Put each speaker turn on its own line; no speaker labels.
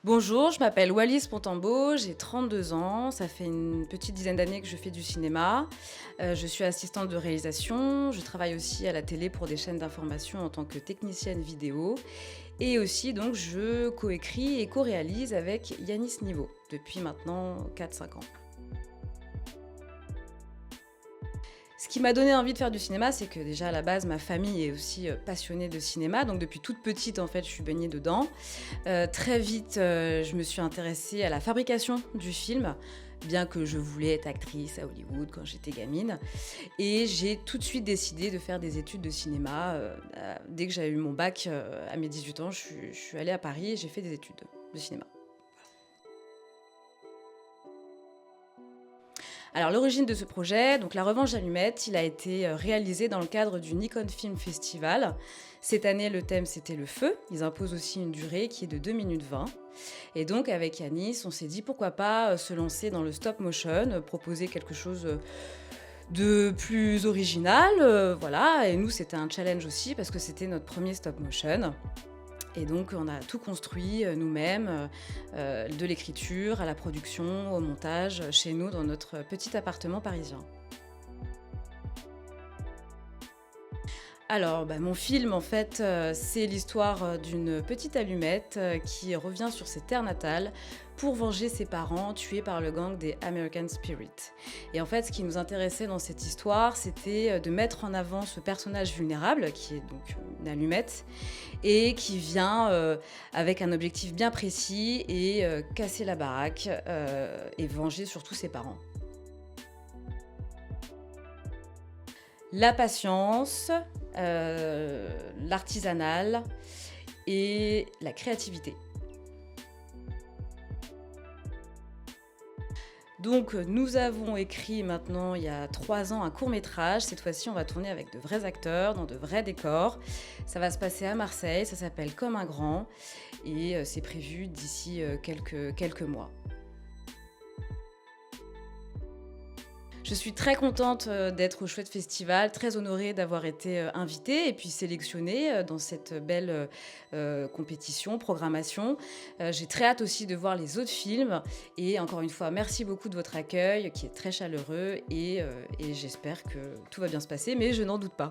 Bonjour, je m'appelle Wallis Pontambeau, j'ai 32 ans, ça fait une petite dizaine d'années que je fais du cinéma. Je suis assistante de réalisation, je travaille aussi à la télé pour des chaînes d'information en tant que technicienne vidéo et aussi donc je coécris et co-réalise avec Yanis Niveau depuis maintenant 4-5 ans. Ce qui m'a donné envie de faire du cinéma, c'est que déjà à la base, ma famille est aussi passionnée de cinéma. Donc depuis toute petite, en fait, je suis baignée dedans. Très vite, je me suis intéressée à la fabrication du film, bien que je voulais être actrice à Hollywood quand j'étais gamine. Et j'ai tout de suite décidé de faire des études de cinéma. Dès que j'ai eu mon bac à mes 18 ans, je suis allée à Paris et j'ai fait des études de cinéma. Alors l'origine de ce projet, donc La Revanche d'Allumette, il a été réalisé dans le cadre du Nikon Film Festival. Cette année, le thème c'était le feu. Ils imposent aussi une durée qui est de 2 minutes 20. Et donc avec Yanis, on s'est dit pourquoi pas se lancer dans le stop motion, proposer quelque chose de plus original, voilà. Et nous, c'était un challenge aussi parce que c'était notre premier stop motion. Et donc, on a tout construit nous-mêmes, de l'écriture à la production, au montage, chez nous, dans notre petit appartement parisien. Alors, mon film, en fait, c'est l'histoire d'une petite allumette qui revient sur ses terres natales pour venger ses parents tués par le gang des American Spirit. Et en fait, ce qui nous intéressait dans cette histoire, c'était de mettre en avant ce personnage vulnérable, qui est donc une allumette, et qui vient avec un objectif bien précis et casser la baraque et venger surtout ses parents. La patience, l'artisanal et la créativité. Donc, nous avons écrit maintenant, il y a 3 ans, un court-métrage. Cette fois-ci, on va tourner avec de vrais acteurs, dans de vrais décors. Ça va se passer à Marseille, ça s'appelle Comme un grand et c'est prévu d'ici quelques mois. Je suis très contente d'être au Chouette Festival, très honorée d'avoir été invitée et puis sélectionnée dans cette belle compétition, programmation. J'ai très hâte aussi de voir les autres films et encore une fois, merci beaucoup de votre accueil qui est très chaleureux et j'espère que tout va bien se passer, mais je n'en doute pas.